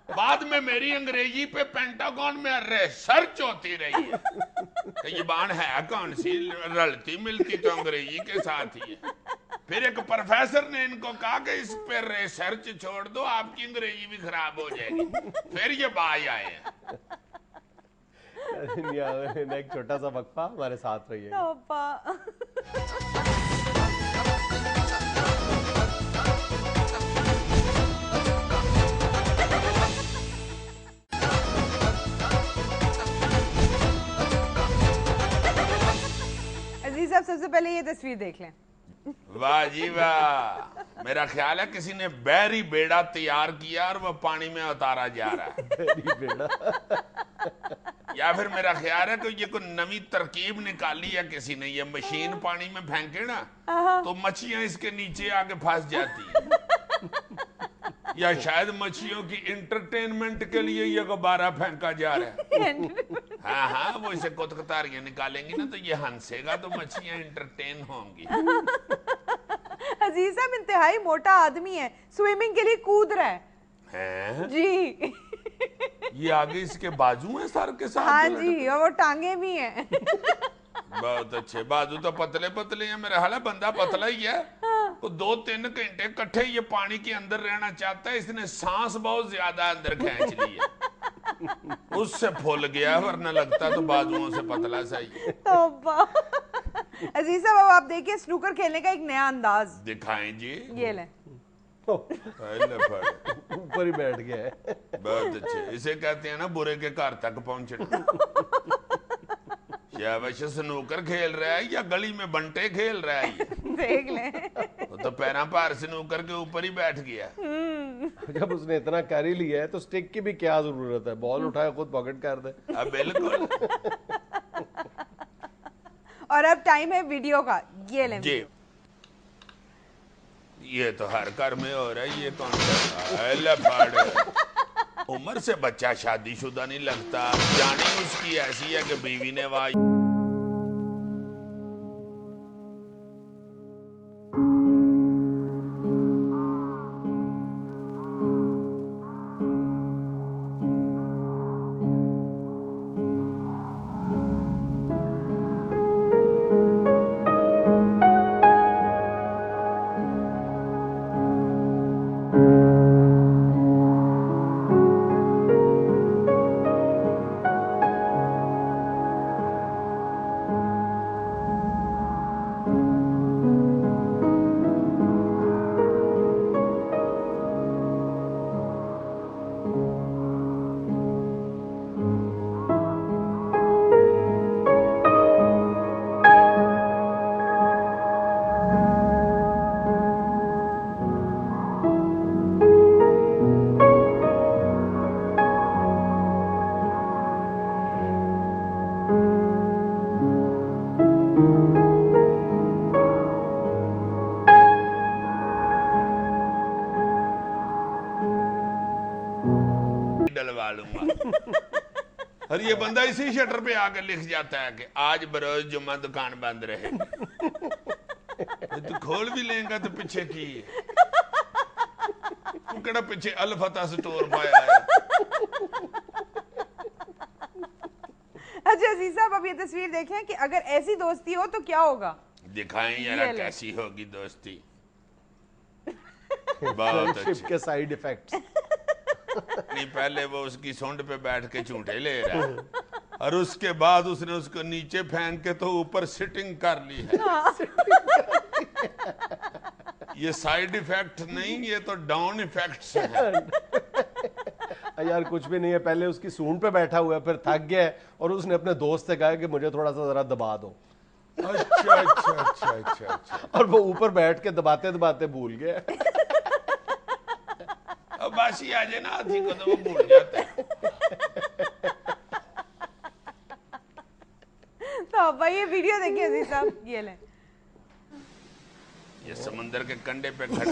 B: बाद में मेरी अंग्रेजी पे पेंटागन में रिसर्च होती रही है कि ये बाण है कौन सी, रलती मिलती तो अंग्रेजी के साथ ही है। फिर एक प्रोफेसर ने इनको कहा कि इस पे रिसर्च छोड़ दो, आपकी अंग्रेजी भी खराब हो जाएगी। फिर ये बाय आए हैं।
A: एक छोटा सा वक्फा, हमारे साथ रहिएगा।
C: तौबा। अजीज साहब, सबसे पहले ये तस्वीर देख लें।
B: वाह जी वाह, मेरा ख्याल है किसी ने बहरी बेड़ा तैयार किया और वो पानी में उतारा जा रहा है।
A: बहरी बेड़ा।
B: या फिर मेरा ख्याल है कि ये कोई नवी तरकीब निकाली है किसी ने, ये मशीन पानी में फेंके ना तो मछलियां इसके नीचे आके फंस जाती है। या शायद मछलियों की इंटरटेनमेंट के लिए ये गुब्बारा फेंका जा रहा है। हाँ हाँ, वो इसे कोतकतारियां निकालेंगी ना तो ये हंसेगा तो मछलियां इंटरटेन होंगी।
C: अजीज साहब इंतहाई मोटा आदमी है, स्विमिंग के लिए कूद रहा है।
B: हैं?
C: जी।
B: ये आगे इसके बाजू हैं सर के साथ?
C: हाँ
B: जो
C: जी, और वो टांगे भी हैं।
B: बहुत अच्छे, बाजू तो पतले पतले हैं। मेरा हाल है बंदा पतला ही है, वो 2-3 घंटे इकट्ठे ये पानी के अंदर रहना चाहता है। इसने सांस बहुत ज्यादा अंदर खींच ली है, उससे फूल गया, वरना लगता तो बाजुओं से पतला सही है।
C: तौबा। अजीज साहब, अब आप देखिए स्नूकर खेलने का एक नया अंदाज।
B: दिखाएं जी।
C: ये लें।
A: ऊपर ही बैठ गया है।
B: बहुत अच्छे, इसे कहते हैं ना बुरे के घर तक पहुंचना। शाबाश, स्नूकर खेल रहा है या गली में बंटे खेल रहा है ये?
C: देख लें।
B: वो तो पैरा भार स्नूकर के ऊपर ही बैठ गया।
A: जब उसने इतना कर ही लिया है तो स्टिक की भी क्या जरूरत है, बॉल उठाए खुद पॉकेट कर दे।
B: अब बिल्कुल।
C: और अब टाइम है वीडियो का, ये लें।
B: जी, ये तो हर घर में हो रहा है। ये कौन सा उम्र से बच्चा शादीशुदा नहीं लगता, जानी उसकी ऐसी है कि बीवी ने वाह। डलवा लूंगा। और ये बंदा इसी शटर पे आकर लिख जाता है कि आज बरोज जुम्मा दुकान बंद रहे। तू खोल भी लेगा तो पीछे की केड़ा पीछे अलफता स्टोर पाया है।
C: अच्छा अजीज साहब, अब ये तस्वीर देखें कि अगर ऐसी दोस्ती हो तो क्या होगा।
B: दिखाएं
C: ये
B: यार
C: ले।
B: कैसी होगी दोस्ती। बहुत
A: फ्रेंडशिप
B: अच्छी।
A: के साइड इफेक्ट्स।
B: नहीं, पहले वो उसकी सूंड पे बैठ के झूठे ले रहा है और उसके बाद उसने उसको नीचे फेंक के तो ऊपर सिटिंग कर ली है। ये साइड इफेक्ट नहीं, ये तो डाउन इफेक्ट्स हैं।
A: यार कुछ भी नहीं है, पहले उसकी सूंड पे बैठा हुआ है, फिर थक गया है और उसने अपने दोस्त से कहा कि मुझे थोड़ा सा जरा दबा दो,
B: अच्छा अच्छा अच्छा अच्छा अच्छा।
A: और वो ऊपर बैठ के दबाते दबाते भूल गया।
B: अब बासी आ जाए ना आधी को तो वो भूल जाता है।
C: तो अब ये वीडियो देखिए अजीज साहब, ये लें।
B: ये समंदर के कंधे पे खड़ा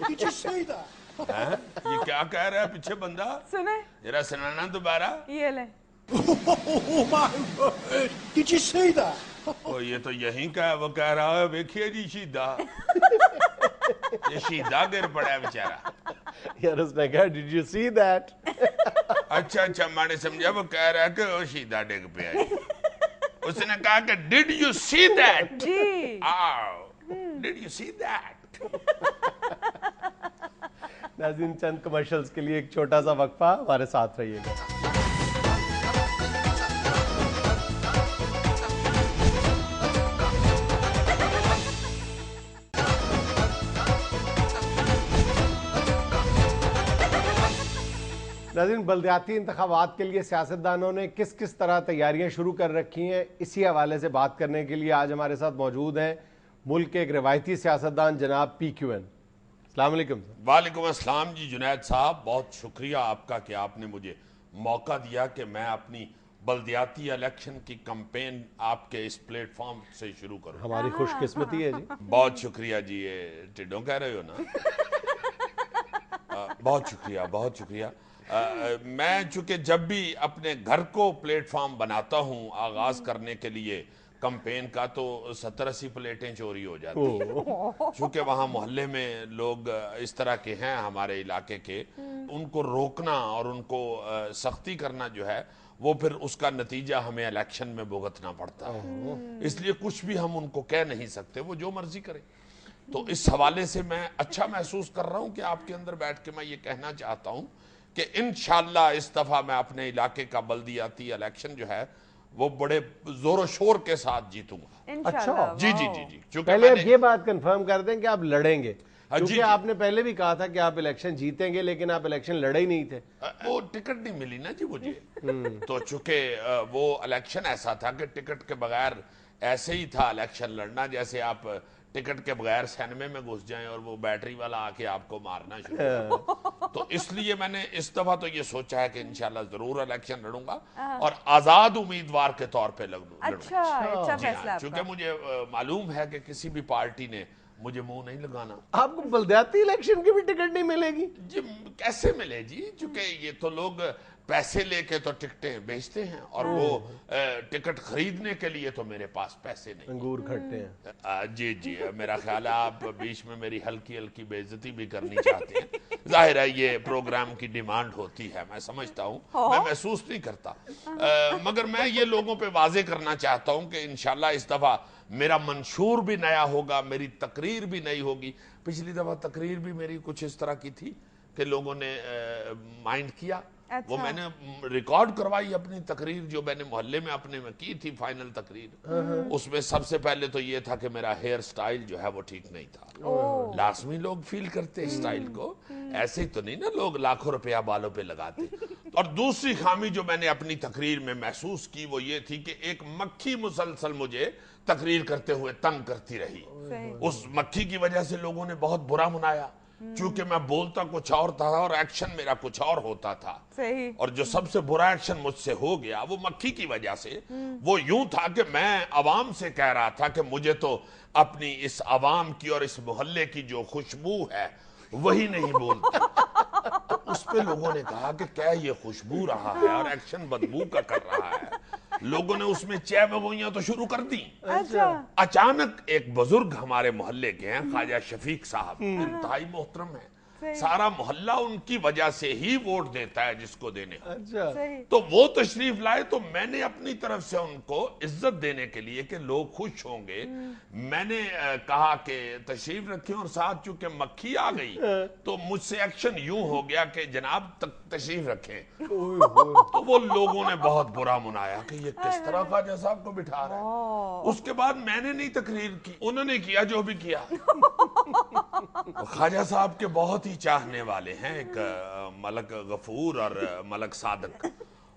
E: Did you see that?
B: है। ये क्या कह रहा है पीछे बंदा?
C: सुने,
B: जरा सुनाना दोबारा।
C: ये लें।
E: Oh my word! Did you see that?
B: ओ ये तो यहीं का है, वो कह रहा है देखिए जी शीदा। ये शीदा गिर पड़ा है बेचारा।
A: यार उसने कहा डिड यू सी दैट?
B: अच्छा अच्छा, मैंने समझा वो कह रहा है कि वो शीदा डिग पे है। उसने कहा कि डिड यू सी दैट?
C: जी।
B: Did you see that?
A: नाज़रीन, चंद कमर्शियल्स के लिए एक छोटा सा वक्फा, हमारे साथ रहिएगा। नाज़रीन, बल्दियाती इंतखाबात के लिए सियासतदानों ने किस किस तरह तैयारियां शुरू कर रखी हैं, इसी हवाले से बात करने के लिए आज हमारे साथ मौजूद हैं मुल्क के एक रिवायती सियासतदान जनाब PQN। अस्सलाम वालेकुम सर।
B: वालेकुम अस्सलाम जी जुनैद साहब, बहुत शुक्रिया आपका कि आपने मुझे मौका दिया कि मैं अपनी बल्दियाती इलेक्शन की कैंपेन आपके इस प्लेटफॉर्म से शुरू करूं।
A: हमारी खुशकिस्मती है जी।
B: बहुत शुक्रिया जी। ये टिड्डों कह रहे हो ना? बहुत शुक्रिया, बहुत शुक्रिया। मैं चूंकि जब भी अपने घर को प्लेटफॉर्म बनाता हूं आगाज करने के लिए कैंपेन का, तो 70-80 प्लेटें चोरी हो जाती हैं। चूंकि वहाँ मोहल्ले में लोग इस तरह के हैं हमारे इलाके के, उनको रोकना और उनको सख्ती करना जो है वो फिर उसका नतीजा हमें इलेक्शन में भुगतना पड़ता है। इसलिए कुछ भी हम उनको कह नहीं सकते, वो जो मर्जी करें। तो इस हवाले से मैं अच्छा महसूस कर रहा हूँ कि आपके अंदर बैठ के मैं ये कहना चाहता हूँ कि इंशाल्लाह इस दफा मैं अपने इलाके का बल्दियाती इलेक्शन जो है वो बड़े जोरों शोर के साथ जीतूंगा।
C: इंशाल्लाह।
B: जी जी जी जी। चूंकि
A: पहले अब
B: मैंने-
A: ये बात कंफर्म कर दें कि आप लड़ेंगे,
B: जी,
A: क्योंकि
B: जी।
A: आपने पहले भी कहा था कि आप इलेक्शन जीतेंगे, लेकिन आप इलेक्शन लड़े ही नहीं थे।
B: वो टिकट नहीं मिली ना जी मुझे। तो चूंकि वो इलेक्शन ऐसा था कि टिकट के बगैर ऐसे ही था इलेक्शन लड़ना, जैसे आप टिकट के बगैर सिनेमे में घुस जाएं और वो बैटरी वाला आके आपको मारना शुरू करे। तो इसलिए मैंने इस दफा तो ये सोचा है कि इंशाल्लाह जरूर इलेक्शन लड़ूंगा और आजाद उम्मीदवार के तौर पे लड़ूंगा।
C: अच्छा, अच्छा
B: जी
C: फैसला
B: हाँ, चूंकि
C: आपका।
B: मुझे मालूम है कि किसी भी पार्टी ने मुझे मुंह नहीं लगाना।
A: आपको बल्दियाती इलेक्शन की भी टिकट नहीं मिलेगी?
B: जी कैसे मिले जी? चूंकि ये तो लोग पैसे लेके तो टिकटें बेचते हैं और वो टिकट खरीदने के लिए तो मेरे पास पैसे नहीं।
A: अंगूर खट्टे हैं।
B: जी जी, मेरा ख्याल है आप बीच में मेरी हल्की हल्की बेइज्जती भी करनी चाहते हैं। जाहिर है ये प्रोग्राम की डिमांड होती है, मैं समझता हूँ, मैं महसूस नहीं करता। मगर मैं ये लोगों पे वाजे करना चाहता हूँ कि इंशाल्लाह इस दफा मेरा मंशूर भी नया होगा, मेरी तकरीर भी नई होगी। पिछली दफा तकरीर भी मेरी कुछ इस तरह की थी कि लोगों ने माइंड किया।
C: अच्छा।
B: वो मैंने रिकॉर्ड करवाई अपनी तकरीर जो मैंने मोहल्ले में अपने में की थी, फाइनल तकरीर। उसमें सबसे पहले तो ये था कि मेरा हेयर स्टाइल जो है वो ठीक नहीं था। लाजमी लोग फील करते स्टाइल को, ऐसे ही तो नहीं ना लोग लाखों रुपया बालों पे लगाते। और दूसरी खामी जो मैंने अपनी तकरीर में महसूस की वो ये थी कि एक मक्खी मुसलसल मुझे तकरीर करते हुए तंग करती रही।
C: सही।
B: उस मक्खी की वजह से लोगों ने बहुत बुरा मनाया, चूंकि मैं बोलता कुछ और था और एक्शन मेरा कुछ और होता था।
C: सही।
B: और जो सबसे बुरा एक्शन मुझसे हो गया वो मक्खी की वजह से, वो यूं था कि मैं अवाम से कह रहा था कि मुझे तो अपनी इस अवाम की और इस मोहल्ले की जो खुशबू है वही नहीं बोलती। तो उस पे लोगों ने कहा कि क्या ये खुशबू रहा है और एक्शन बदबू का कर रहा है। लोगों ने उसमें चाय बगोइयां तो शुरू कर दी।
C: अच्छा।
B: अचानक एक बुजुर्ग हमारे मोहल्ले के हैं, ख्वाजा शफीक साहब, इंतहाई मोहतरम है, सारा मोहल्ला उनकी वजह से ही वोट देता है जिसको देने हो।
A: अच्छा,
C: सही।
B: तो वो तशरीफ लाए तो मैंने अपनी तरफ से उनको इज्जत देने के लिए कि लोग खुश होंगे, मैंने कहा कि तशरीफ रखें, और साथ चूंकि मक्खी आ गई तो मुझसे एक्शन यूं हो गया कि जनाब तशरीफ रखें। तो वो लोगों ने बहुत बुरा मनाया कि ये किस तरह ख्वाजा साहब को बिठा रहा है। उसके बाद मैंने नहीं तकरीर की, उन्होंने किया जो भी किया। ख्वाजा साहब के बहुत ही चाहने वाले हैं, एक मलक गफूर और मलक सादक,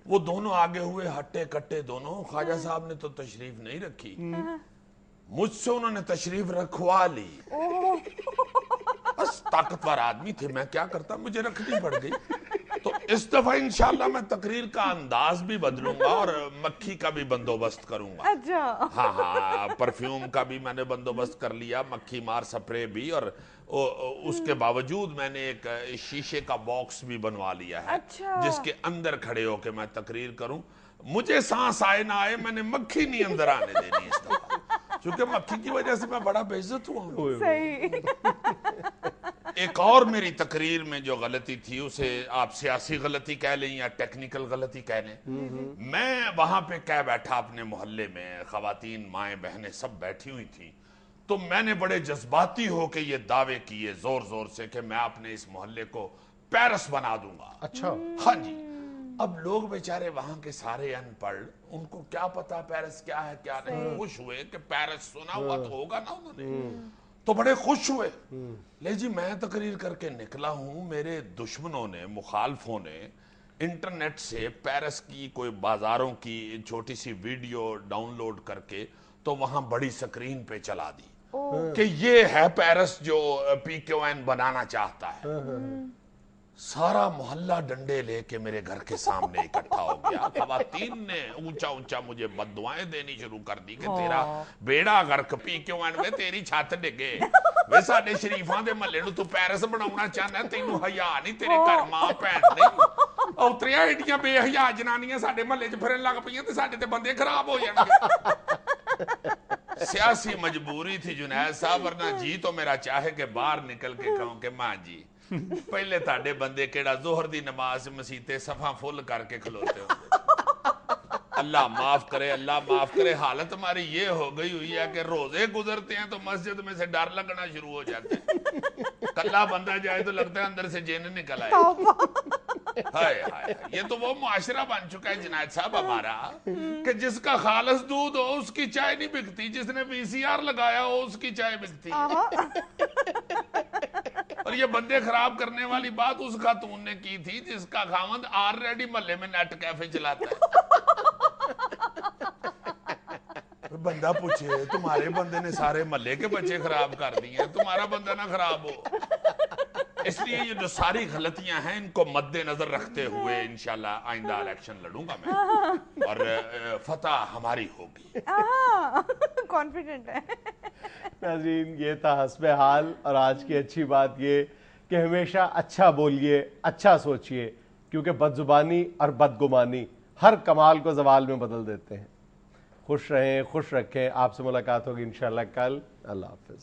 B: वो दोनों आगे हुए हट्टे कट्टे दोनों। ख्वाजा साहब ने तो तशरीफ नहीं रखी, मुझसे उन्होंने तशरीफ रखवा ली। बस ताकतवर आदमी थे, मैं क्या करता, मुझे रखनी पड़ गई। तो इस दफा इंशाल्लाह मैं तकरीर का अंदाज भी बदलूंगा और मक्खी का भी बंदोबस्त करूंगा।
C: अच्छा।
B: हाँ, परफ्यूम का भी मैंने बंदोबस्त कर लिया, मक्खी मार स्प्रे भी, और उसके बावजूद मैंने एक शीशे का बॉक्स भी बनवा लिया है।
C: अच्छा।
B: जिसके अंदर खड़े होके मैं तकरीर करूं, मुझे सांस आए ना आए, मैंने मक्खी नहीं अंदर आने देनी इस दफा, क्योंकि मक्खी की वजह से मैं बड़ा बेइज्जत हुआ हूं।
C: सही।
B: एक और मेरी तकरीर में जो गलती थी, उसे आप सियासी गलती कह लें या टेक्निकल गलती कह लें, मैं वहां पे कह बैठा अपने मोहल्ले में, खवातीन माएं बहनें सब बैठी हुई थी, तो मैंने बड़े जज्बाती होके ये दावे किए जोर जोर से कि मैं अपने इस मोहल्ले को पेरिस बना दूंगा।
A: अच्छा,
B: हाँ जी। अब लोग बेचारे वहां के सारे अनपढ़, उनको क्या पता पेरिस क्या है क्या नहीं, खुश हुए कि पेरिस सुना हुआ तो होगा ना उन्होंने, तो बड़े खुश हुए। ले जी, मैं तकरीर करके निकला हूं, मेरे दुश्मनों ने, मुखालफों ने इंटरनेट से पेरिस की कोई बाजारों की छोटी सी वीडियो डाउनलोड करके तो वहां बड़ी स्क्रीन पे चला दी कि ये है पेरिस जो PQN बनाना चाहता है। सारा मोहल्ला डंडे लेके मेरे घर के सामने इकट्ठा हो गया। खवातीन ने ऊंचा ऊंचा मुझे बददुआएं देनी शुरू कर दी कि तेरा बेड़ा गर्क PQN में, तेरी छत डिगे वे, साडे शरीफां दे महल्ले नूं तू पेरिस बनाउणा चाहना, तैनूं हया नहीं, तेरे घर मां भैन नहीं, औतरिया एडियां बेहया जनानियां साडे महल्ले च फिरन लग पईयां ते साडे ते बंदे खराब हो जाणगे। सियासी मजबूरी थी जुनैद साहब, वरना जी तो मेरा चाहे कि बाहर निकल के कहूं कि मां जी पहले ताडे बंदे केड़ा जोहर दी नमाज मसीते सफा फुल करके खलोते होंगे। अल्लाह माफ करे, अल्लाह माफ करे। हालत हमारी ये हो गई हुई है कि रोजे गुजरते हैं तो मस्जिद में से डर लगना शुरू हो जाता है, कल्ला बंदा जाए तो लगता है अंदर से जिन निकल आए। हाय हाय, ये तो वो मुआशरा बन चुका है जुनैद साहब हमारा कि जिसका खालस दूध हो उसकी चाय नहीं बिकती, जिसने VCR लगाया हो उसकी चाय बिकती है। और ये बंदे खराब करने वाली बात उस खातून ने की थी जिसका खामद ऑलरेडी महल्ले में नेट कैफे चलाता है। बंदा पूछे, तुम्हारे बंदे ने सारे महल्ले के बच्चे खराब कर दिए, तुम्हारा बंदा ना खराब हो। इसलिए ये जो सारी गलतियां हैं इनको मद्देनजर रखते हुए इंशाल्लाह आइंदा इलेक्शन लड़ूंगा मैं, और फतह हमारी होगी।
C: कॉन्फिडेंट है।
A: नाज़रीन, ये था हस्बे हाल, और आज की अच्छी बात ये कि हमेशा अच्छा बोलिए, अच्छा सोचिए, क्योंकि बदजुबानी और बदगुमानी हर कमाल को ज़वाल में बदल देते हैं। खुश रहें, खुश रखें। आपसे मुलाकात होगी इंशाल्लाह कल। अल्लाह हाफ़िज़।